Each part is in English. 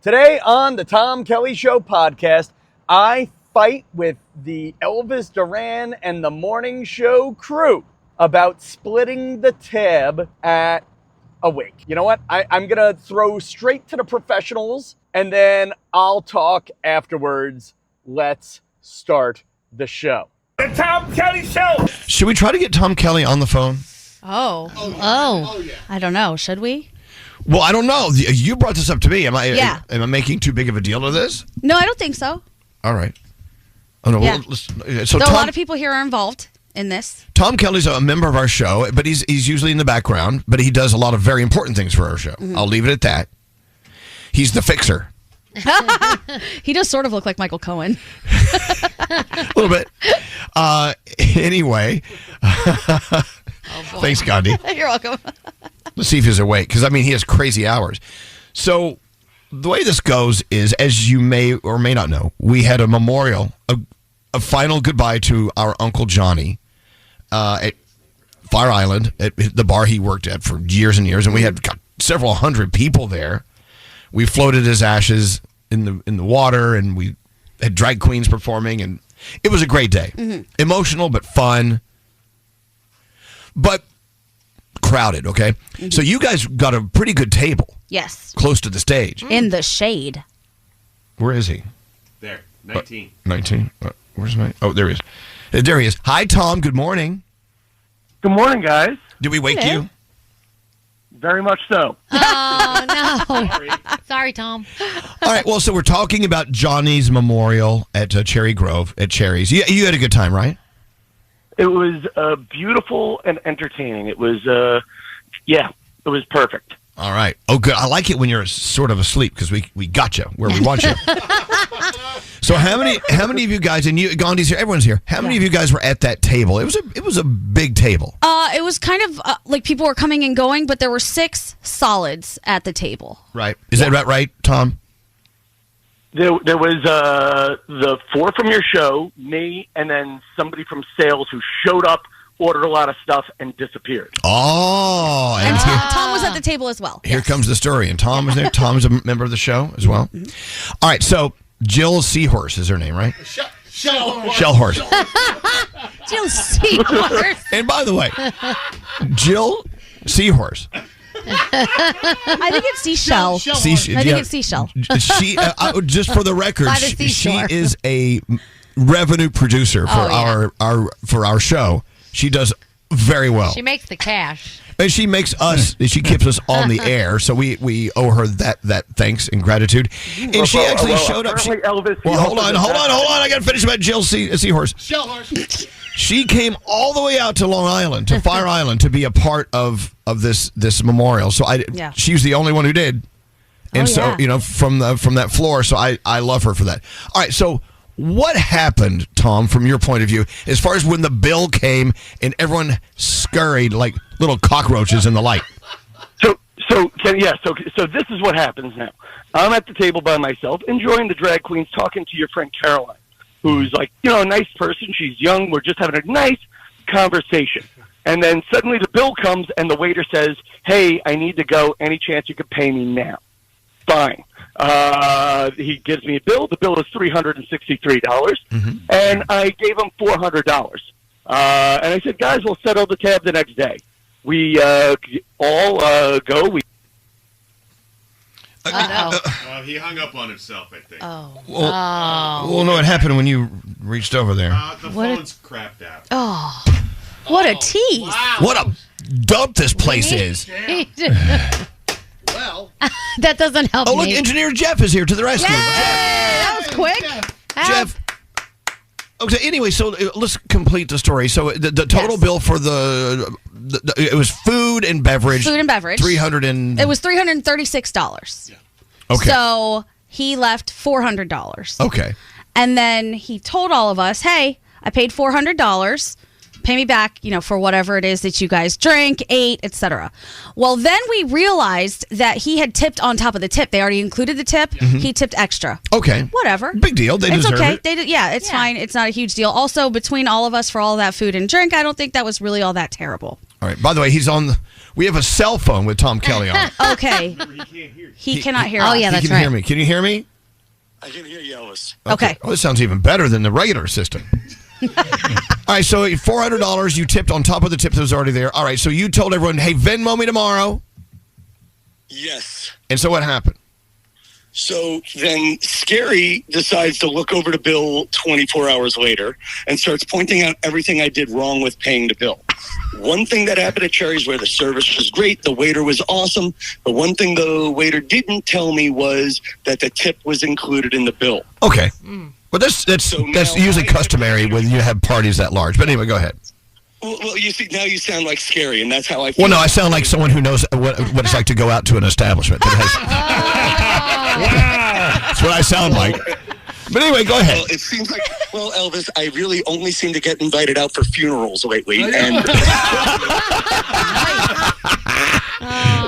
Today on the Tom Kelly Show podcast, I fight with the Elvis Duran and the morning show crew about splitting the tab at a wake. You know what? I'm going to throw straight to the professionals and then I'll talk afterwards. Let's start the show. The Tom Kelly Show! Should we try to get Tom Kelly on the phone? Oh, yeah. I don't know. Should we? Well, I don't know. You brought this up to me. Am I making too big of a deal of this? No, I don't think so. All right. Oh, no. Yeah. So a lot of people here are involved in this. Tom Kelly's a member of our show, but he's usually in the background, but he does a lot of very important things for our show. Mm-hmm. I'll leave it at that. He's the fixer. He does sort of look like Michael Cohen. A little bit. Anyway. Thanks, Gandhi. You're welcome. Let's see if he's awake, because, he has crazy hours. So the way this goes is, as you may or may not know, we had a memorial, a final goodbye to our Uncle Jonny at Fire Island, at the bar he worked at for years and years, and we had several hundred people there. We floated his ashes in the water, and we had drag queens performing, and it was a great day. Mm-hmm. Emotional, but fun. But crowded, okay? Mm-hmm. So you guys got a pretty good table. Yes. Close to the stage. In the shade. Where is he? There, 19. 19? Where's my... Oh, there he is. There he is. Hi, Tom. Good morning. Good morning, guys. Did we wake you? Very much so. Oh, no. Sorry, Tom. All right, well, so we're talking about Johnny's memorial at Cherry Grove, at Cherry's. You had a good time, right? It was beautiful and entertaining. It was, it was perfect. All right. Oh, good. I like it when you're sort of asleep, because we got you where we want you. So how many of you guys, and you, Gandhi's here, everyone's here, how many of you guys were at that table? It was a big table. It was kind of like people were coming and going, but there were 6 solids at the table. Right. Is that right, Tom? There was the 4 from your show, me, and then somebody from sales who showed up, ordered a lot of stuff, and disappeared. Oh. And Tom was at the table as well. Here comes the story. And Tom was there. Tom's a member of the show as well. Mm-hmm. All right, so Jill Seahorse is her name, right? Shellhorse. Jill Seahorse. And by the way, Jill Seahorse. I think it's seashell. I think it's seashell. She, just for the record, By the she is a revenue producer for our show. She does very well. She makes the cash. And she makes us. She keeps us on the air, so we owe her that thanks and gratitude. And she actually showed up. Elvis. Hold on. I got to finish about Jill Seahorse. Shellhorse. She came all the way out to Long Island, to Fire Island, to be a part of this memorial. So she was the only one who did, and from that floor. So I love her for that. All right, so what happened, Tom, from your point of view, as far as when the bill came and everyone scurried like little cockroaches in the light? So this is what happens now. I'm at the table by myself, enjoying the drag queens, talking to your friend Caroline, who's like, a nice person. She's young. We're just having a nice conversation. And then suddenly the bill comes and the waiter says, "Hey, I need to go. Any chance you could pay me now?" Fine. He gives me a bill. The bill is $363. Mm-hmm. And I gave him $400. And I said, "Guys, we'll settle the tab the next day." We all go. He hung up on himself, I think. Well, no, it happened when you reached over there. The phone's crapped out. Oh, what a tease. Wow. What a dump this place is. Well. That doesn't help me. Oh, look, Engineer Jeff is here to the rescue. Yay! That was quick. Jeff. Okay, anyway, so let's complete the story. So the total bill for it was food and beverage. Food and beverage. It was $336. Yeah. Okay. So he left $400. Okay. And then he told all of us, "Hey, I paid $400. Pay me back, for whatever it is that you guys drank, ate, etc." Well, then we realized that he had tipped on top of the tip. They already included the tip. Mm-hmm. He tipped extra. Okay. Whatever. Big deal. They deserve okay. it. It's fine. It's not a huge deal. Also, between all of us for all that food and drink, I don't think that was really all that terrible. All right. By the way, we have a cell phone with Tom Kelly on it. Okay. He can't hear you. He cannot hear Oh, us. yeah, He that's can right. hear me. Can you hear me? I can hear you, Elvis. Okay. Oh, this sounds even better than the regular system. All right, so $400 you tipped on top of the tip that was already there. All right, so you told everyone, hey, Venmo me tomorrow. Yes. And so what happened? So then Skerry decides to look over the bill 24 hours later and starts pointing out everything I did wrong with paying the bill. One thing that happened at Cherry's where the service was great, the waiter was awesome. The one thing the waiter didn't tell me was that the tip was included in the bill. Okay. Well, that's So usually now customary when you have parties that large. But anyway, go ahead. Well, you see, now you sound like Skerry, and that's how I feel. Well, no, I sound like someone who knows what it's like to go out to an establishment. That's what I sound like. But anyway, go ahead. Well, it seems like, Elvis, I really only seem to get invited out for funerals lately. And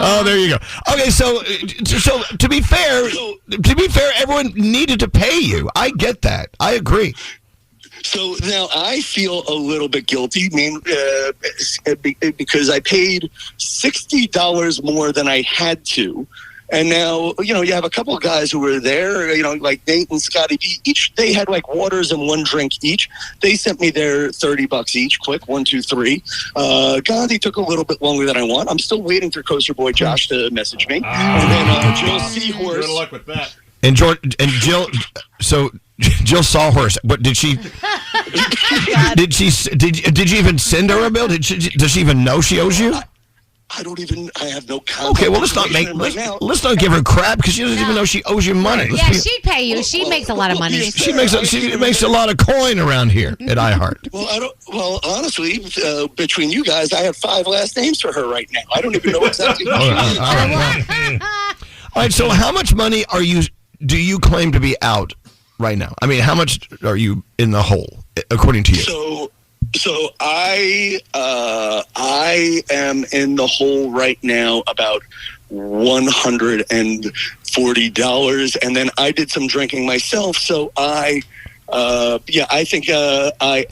Oh, there you go. Okay, so to be fair, everyone needed to pay you. I get that. I agree. so now I feel a little bit guilty, because I paid $60 more than I had to. And now, you have a couple of guys who were there, like Nate and Scotty B. Each, they had like waters and one drink each. They sent me their $30 each, quick, 1, 2, 3. Gandhi took a little bit longer than I want. I'm still waiting for Coaster Boy Josh to message me. And then Jill Seahorse. Good luck with that. And Jill, so Jill Sawhorse. What did she? Did you even send her a bill? Does she even know she owes you? I have no contact. Okay, well let's not give her crap because she doesn't even know she owes you money. Yeah, she'd pay you. She makes a lot of money. She makes a lot of coin around here at iHeart. Well, honestly, between you guys, I have 5 last names for her right now. I don't even know exactly who she is. All right, so how much money do you claim to be out right now? I mean, how much are you in the hole, according to you? So I am in the hole right now about $140, and then I did some drinking myself. So I think I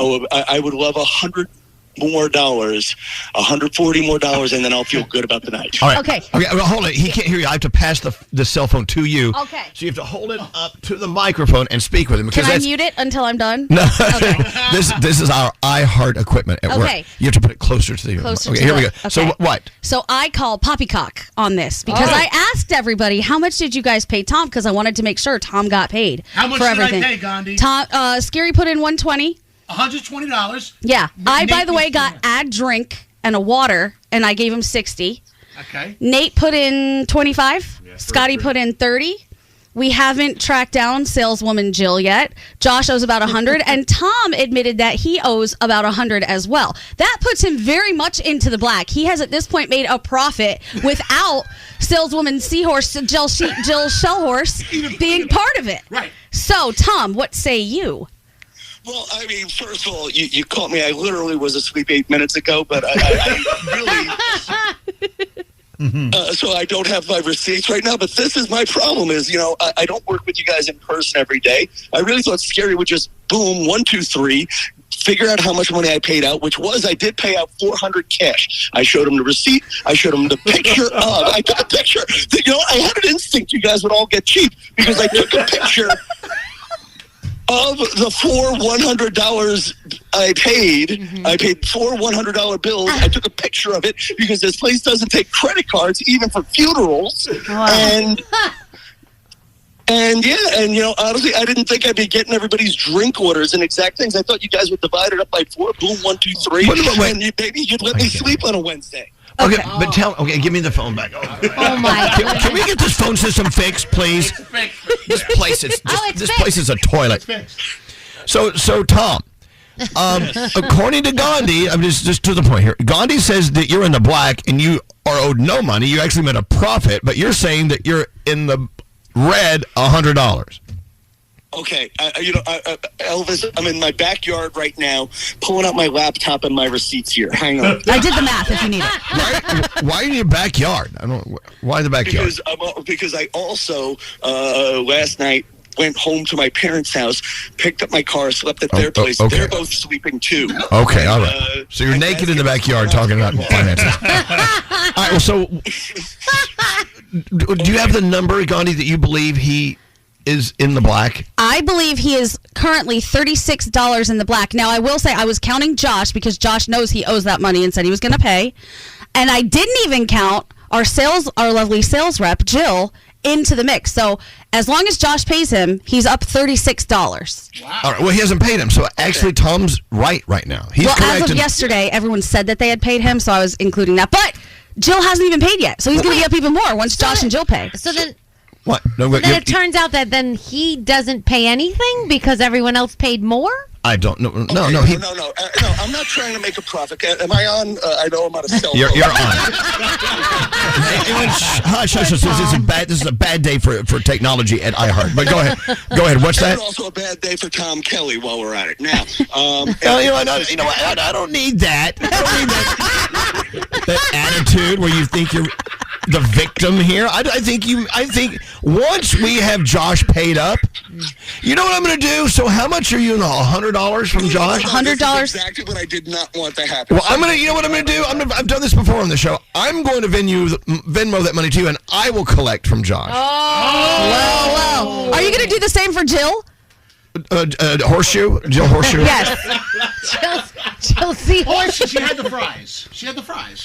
would love $140 more, and then I'll feel good about the night. All right. Okay. Well, hold it. He can't hear you. I have to pass the cell phone to you. Okay. So you have to hold it up to the microphone and speak with him. Can I mute it until I'm done? No. Okay. This is our iHeart equipment at work. Okay. You have to put it closer to the. Closer okay. to Here the- we go. okay. So what? So I called Poppycock on this because I asked everybody, how much did you guys pay Tom? Because I wanted to make sure Tom got paid. How much for did everything. I pay, Gandhi? Tom, Skerry put in $120. $120. Yeah. I, by Nate the way, was got doing a drink and a water, and I gave him 60. Okay. Nate put in 25. Yeah, Scotty for put in 30. We haven't tracked down saleswoman Jill yet. Josh owes about 100, and Tom admitted that he owes about 100 as well. That puts him very much into the black. He has at this point made a profit without saleswoman Seahorse, Jill Shellhorse being part of it. Right. So, Tom, what say you? Well, I mean, first of all, you caught me. I literally was asleep 8 minutes ago, but I really... so I don't have my receipts right now, but this is my problem is, I don't work with you guys in person every day. I really thought Skerry would just boom, 1, 2, 3, figure out how much money I paid out, which was I did pay out $400 cash. I showed him the receipt. I showed him the picture of. I took a picture. I had an instinct you guys would all get cheap because I took a picture of the $4 $100 I paid. I paid 4 $100 bills. I took a picture of it because this place doesn't take credit cards even for funerals. Wow. And honestly, I didn't think I'd be getting everybody's drink orders and exact things. I thought you guys would divide it up by 4. Boom, 1, 2, 3. Wait. And maybe you'd let me sleep on a Wednesday. Okay, but give me the phone back. Oh my Can we get this phone system fixed, please? This place is place is a toilet. So Tom, according to Gandhi, I'm just to the point here. Gandhi says that you're in the black and you are owed no money. You actually made a profit, but you're saying that you're in the red $100. Okay, Elvis, I'm in my backyard right now, pulling out my laptop and my receipts here. Hang on. I did the math if you need it. Why in your backyard? I don't. Why the backyard? Because I also last night went home to my parents' house, picked up my car, slept at their place. Okay. They're both sleeping too. Okay, all right. So you're naked in the backyard talking about finances. All right, well, so do you have the number, Gandhi, that you believe he is in the black? I believe he is currently $36 in the black. Now, I will say I was counting Josh because Josh knows he owes that money and said he was going to pay. And I didn't even count our lovely sales rep, Jill, into the mix. So as long as Josh pays him, he's up $36. Wow. All right, well, he hasn't paid him. So actually, Tom's right now. He's correct. As of yesterday, everyone said that they had paid him, so I was including that. But Jill hasn't even paid yet. So he's going to be up even more once Josh and Jill pay. So then... What? No, then it turns out that then he doesn't pay anything because everyone else paid more? I don't know. No, No, I'm not trying to make a profit. Am I on? I know I'm on a cell phone. You're on. Hush. This is a bad day for technology at iHeart. But go ahead. What's that? It's also a bad day for Tom Kelly while we're at it. Now, I don't need that. That attitude where you think you're the victim here. I think once we have Josh paid up, you know what I'm going to do? So how much are you in $100 from Josh? $100. Exactly what I did not want to happen. Well, you know what I'm going to do? I've done this before on the show. I'm going to Venmo that money to you, and I will collect from Josh. Well. Are you going to do the same for Jill? Horseshoe? Jill Horseshoe? Yes. Jill Seahorse. She had the fries.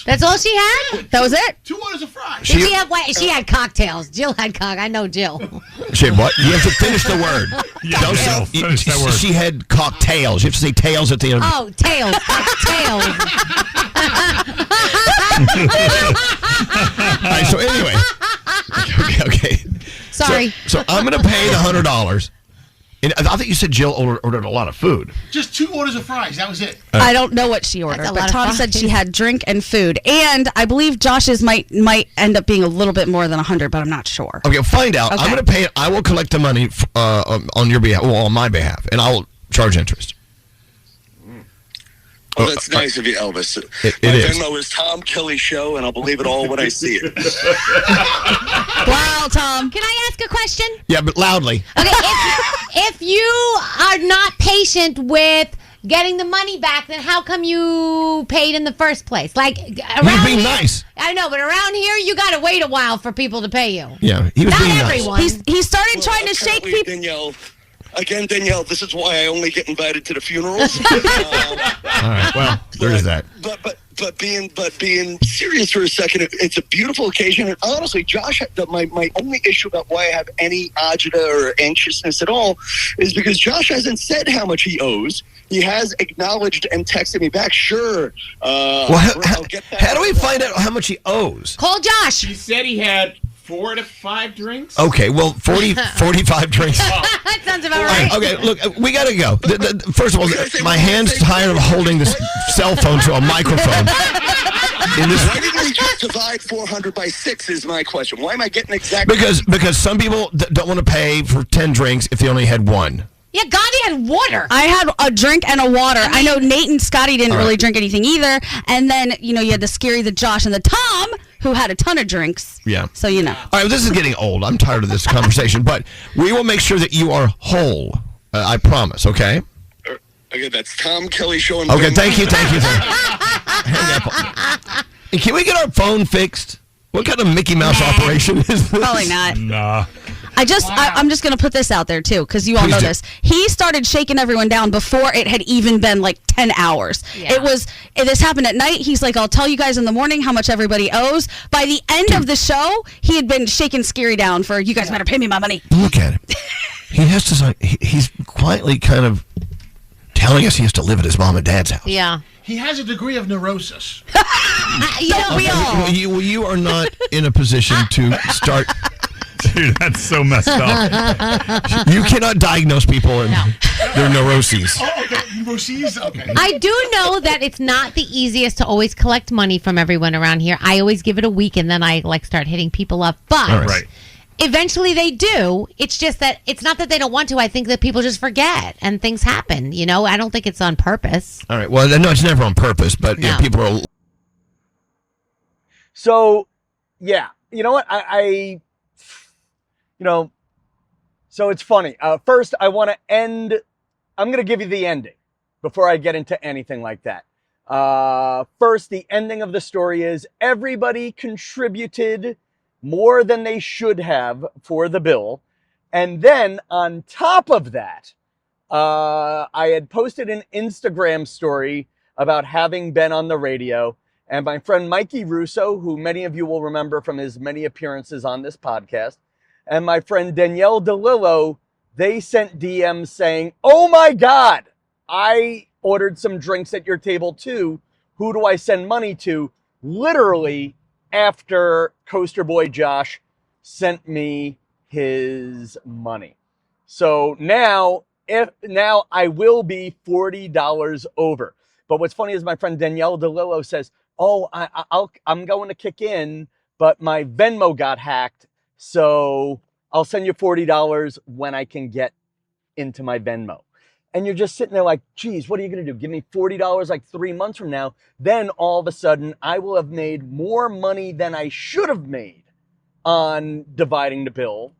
That's all she had? That was it? 2 orders of fries. She had cocktails. Jill had I know Jill. She had what? You have to finish the word. Don't finish that word. She had cocktails. You have to say tails at the end. Oh, tails. Tails. All right, so anyway. Okay. Sorry. So I'm going to pay the $100. And I think you said Jill ordered a lot of food. Just 2 orders of fries. That was it. I don't know what she ordered, but Tom said she had drink and food. And I believe Josh's might end up being a little bit more than 100, but I'm not sure. Okay, find out. Okay. I'm going to pay it. I will collect the money on your behalf, on my behalf, and I will charge interest. Well, that's nice of you, Elvis. My Venmo is TomKellyShow, and I'll believe it all when I see it. Wow, Tom. Can I ask a question? Yeah, but loudly. Okay, if you are not patient with getting the money back, then how come you paid in the first place? Like, around being nice. I know, but around here, you got to wait a while for people to pay you. Yeah, he was not being everyone. nice. He started trying to shake people. Danielle, this is why I only get invited to the funerals. All right, well, there's that. But being serious for a second, it's a beautiful occasion. And honestly, Josh, my only issue about why I have any agita or anxiousness at all is because Josh hasn't said how much he owes. He has acknowledged and texted me back. Sure. How do we find out how much he owes? Call Josh. He said he had 4 to 5 drinks. Okay, well, 45 drinks. That sounds about right. Okay, look, we got to go. First of all, my hand's tired of holding this cell phone to a microphone. Why didn't we just divide 400 by 6 is my question. Why am I getting exactly... Because some people don't want to pay for 10 drinks if they only had one. Yeah, Gandhi had water. I had a drink and a water. I know Nate and Scotty didn't really drink anything either. And then, you had the Skerry, the Josh, and the Tom, who had a ton of drinks. Yeah. So, All right, well, this is getting old. I'm tired of this conversation. But we will make sure that you are whole. I promise, okay? Okay, that's Tom Kelly Show. Okay, thank you. Hang up. And can we get our phone fixed? What kind of Mickey Mouse operation is this? Probably not. Nah. I'm just going to put this out there, too, because you all know this. He started shaking everyone down before it had even been like 10 hours. Yeah. This happened at night. He's like, I'll tell you guys in the morning how much everybody owes. By the end of the show, he had been shaking Skerry down for, you guys better pay me my money. Look at him. He has to, he's quietly kind of telling us he has to live at his mom and dad's house. Yeah. He has a degree of neurosis. We all. You are not in a position to start... Dude, that's so messed up. You cannot diagnose people and their neuroses. Oh, okay. Neuroses? Okay. I do know that it's not the easiest to always collect money from everyone around here. I always give it a week and then I start hitting people up. But eventually they do. It's just that it's not that they don't want to. I think that people just forget and things happen. I don't think it's on purpose. All right. Well, no, it's never on purpose, but people are... So, yeah. You know what? So it's funny. First, I want to end. I'm going to give you the ending before I get into anything like that. First, the ending of the story is everybody contributed more than they should have for the bill. And then on top of that, I had posted an Instagram story about having been on the radio. And my friend Mikey Russo, who many of you will remember from his many appearances on this podcast, and my friend Danielle DeLillo, they sent DMs saying, "Oh my God, I ordered some drinks at your table too. Who do I send money to?" Literally after Coaster Boy Josh sent me his money. So now I will be $40 over. But what's funny is my friend Danielle DeLillo says, "Oh, I'm going to kick in, but my Venmo got hacked. So I'll send you $40 when I can get into my Venmo." And you're just sitting there like, geez, what are you going to do? Give me $40 like 3 months from now. Then all of a sudden I will have made more money than I should have made on dividing the bill.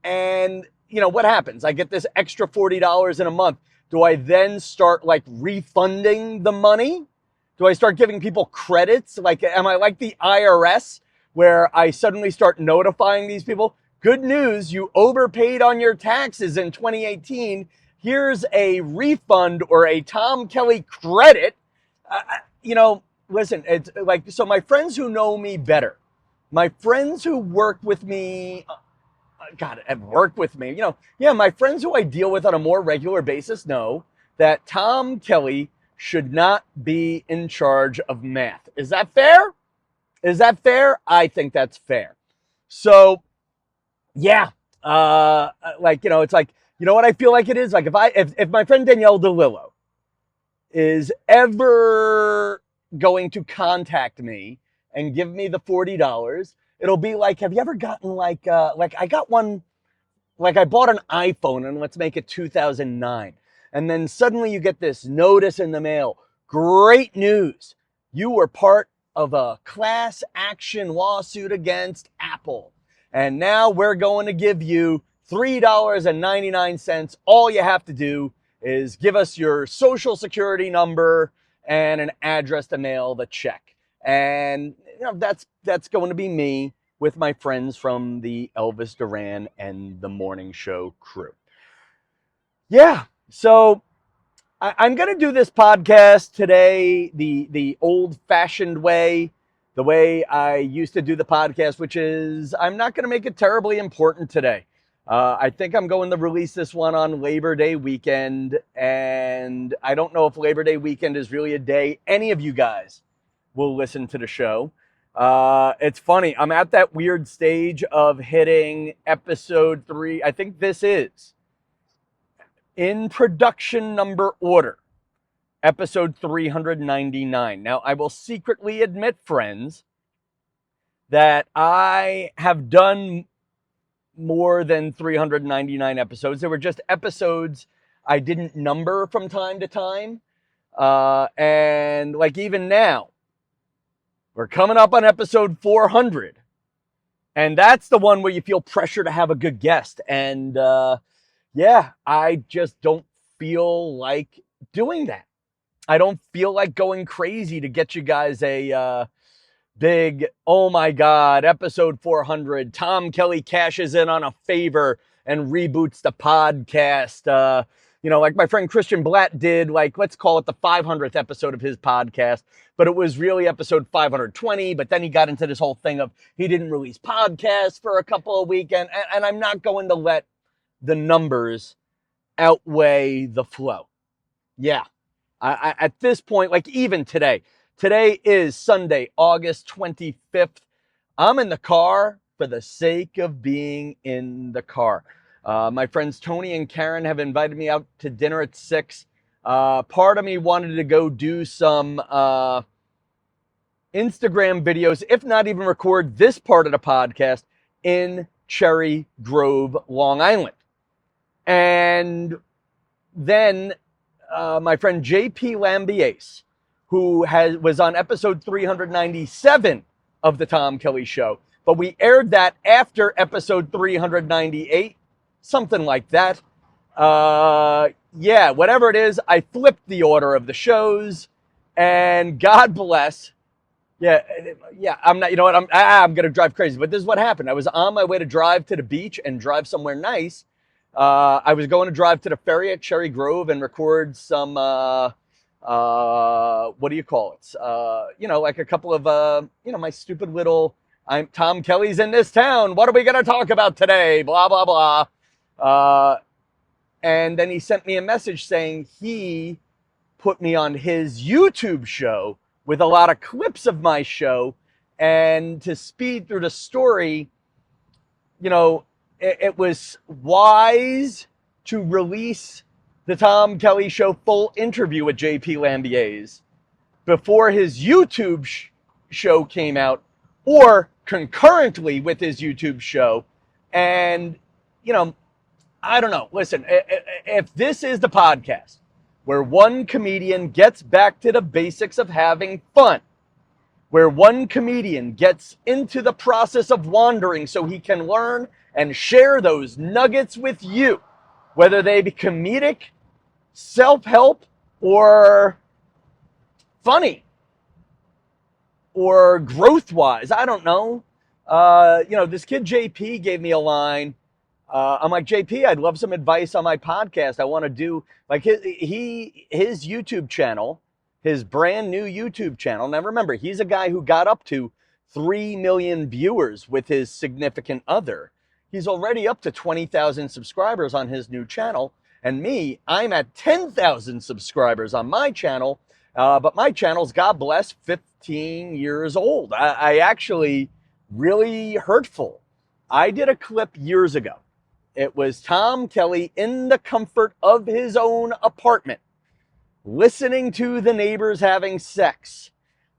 And you know, what happens? I get this extra $40 in a month. Do I then start like refunding the money? Do I start giving people credits? Like, am I like the IRS where I suddenly start notifying these people? Good news, you overpaid on your taxes in 2018. Here's a refund or a Tom Kelly credit. You know, listen, it's like, so my friends who know me better, my friends who work with me, you know, yeah, my friends who I deal with on a more regular basis know that Tom Kelly should not be in charge of math. Is that fair? Is that fair? I think that's fair. So, yeah, like, you know, it's like, you know what I feel like it is? Like if my friend Danielle DeLillo is ever going to contact me and give me the $40, it'll be like, have you ever gotten like I got one, like I bought an iPhone and let's make it 2009. And then suddenly you get this notice in the mail. Great news. You were part of a class action lawsuit against Apple. And now we're going to give you $3.99. All you have to do is give us your social security number and an address to mail the check. And you know, that's going to be me with my friends from the Elvis Duran and the Morning Show crew. Yeah, so I'm going to do this podcast today the old-fashioned way, the way I used to do the podcast, which is I'm not going to make it terribly important today. I think I'm going to release this one on Labor Day weekend, and I don't know if Labor Day weekend is really a day any of you guys will listen to the show. It's funny. I'm at that weird stage of hitting episode 3. I think this is in production number order, episode 399. Now, I will secretly admit, friends, that I have done more than 399 episodes. There were just episodes I didn't number from time to time. And like even now, we're coming up on episode 400. And that's the one where you feel pressure to have a good guest. And yeah, I just don't feel like doing that. I don't feel like going crazy to get you guys a big, oh my God, episode 400. Tom Kelly cashes in on a favor and reboots the podcast. You know, like my friend Christian Blatt did, like, let's call it the 500th episode of his podcast, but it was really episode 520. But then he got into this whole thing of he didn't release podcasts for a couple of weekends. And I'm not going to let the numbers outweigh the flow. Yeah. I at this point, like even today is Sunday, August 25th. I'm in the car for the sake of being in the car. My friends Tony and Karen have invited me out to dinner at 6. Part of me wanted to go do some Instagram videos, if not even record this part of the podcast in Cherry Grove, Long Island. And then my friend JP Lambiase, who was on episode 397 of the Tom Kelly Show, but we aired that after episode 398. something like that. Yeah, whatever it is, I flipped the order of the shows, and God bless. Yeah, I'm not, you know what, I'm going to drive crazy, but this is what happened. I was on my way to drive to the beach and drive somewhere nice. I was going to drive to the ferry at Cherry Grove and record some, what do you call it? Like a couple of, my stupid little, Tom Kelly's in this town. What are we going to talk about today? Blah, blah, blah. And then he sent me a message saying he put me on his YouTube show with a lot of clips of my show. And to speed through the story, it was wise to release the Tom Kelly Show full interview with JP Lambier's before his YouTube show came out, or concurrently with his YouTube show. And, I don't know. Listen, if this is the podcast where one comedian gets back to the basics of having fun, where one comedian gets into the process of wandering so he can learn and share those nuggets with you, whether they be comedic, self-help, or funny, or growth-wise, I don't know. This kid JP gave me a line. I'm like, JP, I'd love some advice on my podcast. I want to do like his YouTube channel, his brand new YouTube channel. Now remember, he's a guy who got up to 3 million viewers with his significant other. He's already up to 20,000 subscribers on his new channel. And me, I'm at 10,000 subscribers on my channel. But my channel's, God bless, 15 years old. I actually really hurtful. I did a clip years ago. It was Tom Kelly in the comfort of his own apartment, listening to the neighbors having sex.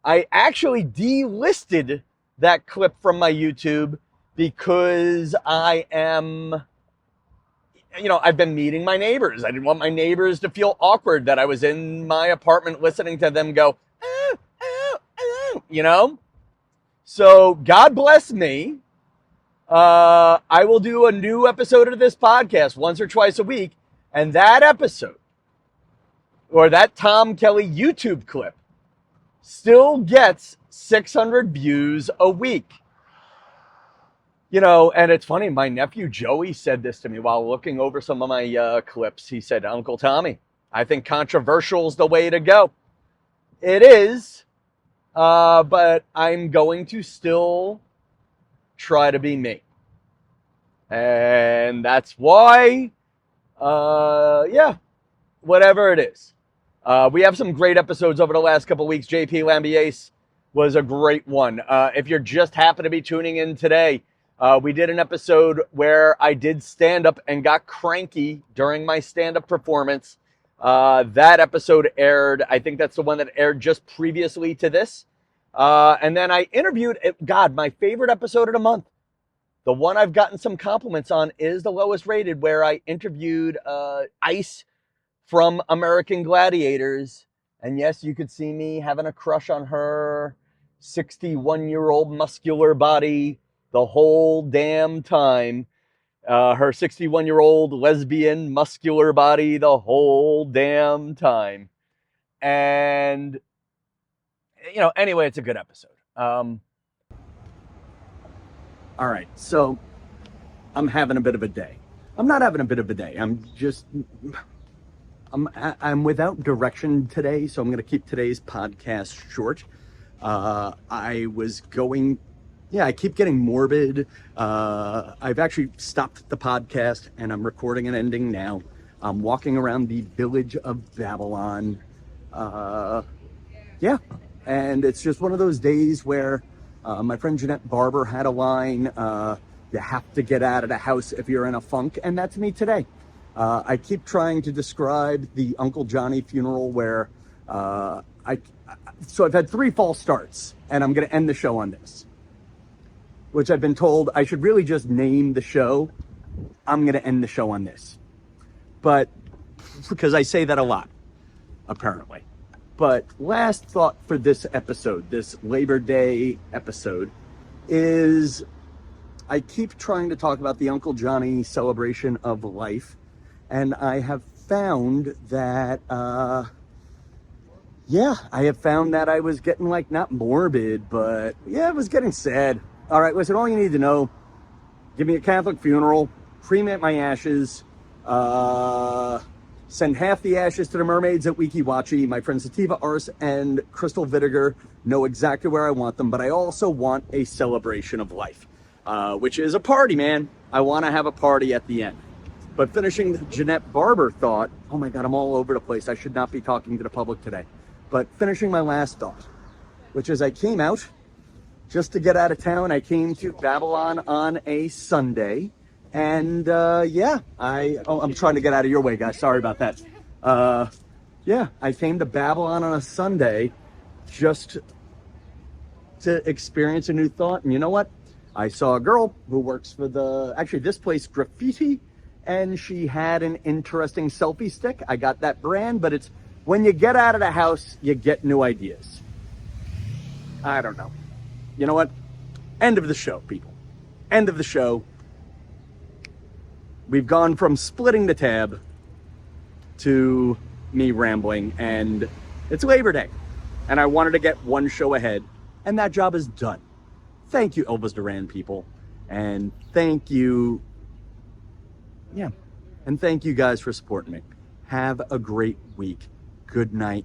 I actually delisted that clip from my YouTube because I am, I've been meeting my neighbors. I didn't want my neighbors to feel awkward that I was in my apartment listening to them go, So God bless me. I will do a new episode of this podcast once or twice a week. And that episode, or that Tom Kelly YouTube clip, still gets 600 views a week. And it's funny, my nephew Joey said this to me while looking over some of my clips. He said, Uncle Tommy, I think controversial is the way to go. It is, but I'm going to still try to be me. And that's why, whatever it is. We have some great episodes over the last couple of weeks. JP Lambier's was a great one. If you're just happen to be tuning in today, we did an episode where I did stand-up and got cranky during my stand-up performance. That episode aired, I think that's the one that aired just previously to this. And then I interviewed, my favorite episode of the month. The one I've gotten some compliments on is the lowest rated, where I interviewed Ice from American Gladiators. And yes, you could see me having a crush on her 61-year-old muscular body the whole damn time. Her 61-year-old lesbian muscular body the whole damn time. And, anyway, it's a good episode. All right, so I'm having a bit of a day. I'm not having a bit of a day. I'm without direction today, so I'm going to keep today's podcast short. I keep getting morbid. I've actually stopped the podcast, and I'm recording an ending now. I'm walking around the village of Babylon. And it's just one of those days where my friend Jeanette Barber had a line, you have to get out of the house if you're in a funk, and that's me today. I keep trying to describe the Uncle Johnny funeral where so I've had 3 false starts, and I'm going to end the show on this, which I've been told I should really just name the show. I'm going to end the show on this. But, because I say that a lot, apparently. But last thought for this episode, this Labor Day episode, is I keep trying to talk about the Uncle Johnny celebration of life, and I have found that, I have found that I was getting, like, not morbid, but, I was getting sad. All right, listen, all you need to know, give me a Catholic funeral, cremate my ashes, send half the ashes to the mermaids at Wiki Wachi. My friends Sativa Ars and Crystal Vinegar know exactly where I want them, but I also want a celebration of life, which is a party, man. I want to have a party at the end. But finishing the Jeanette Barber thought, oh my God, I'm all over the place. I should not be talking to the public today. But finishing my last thought, which is I came out just to get out of town. I came to Babylon on a Sunday. And I'm trying to get out of your way, guys. Sorry about that. I came to Babylon on a Sunday just to experience a new thought. And you know what? I saw a girl who works for this place, Graffiti, and she had an interesting selfie stick. I got that brand, but it's when you get out of the house, you get new ideas. I don't know. You know what? End of the show, people. End of the show. We've gone from splitting the tab to me rambling, and it's Labor Day, and I wanted to get one show ahead, and that job is done. Thank you, Elvis Duran people, and thank you, and thank you guys for supporting me. Have a great week. Good night.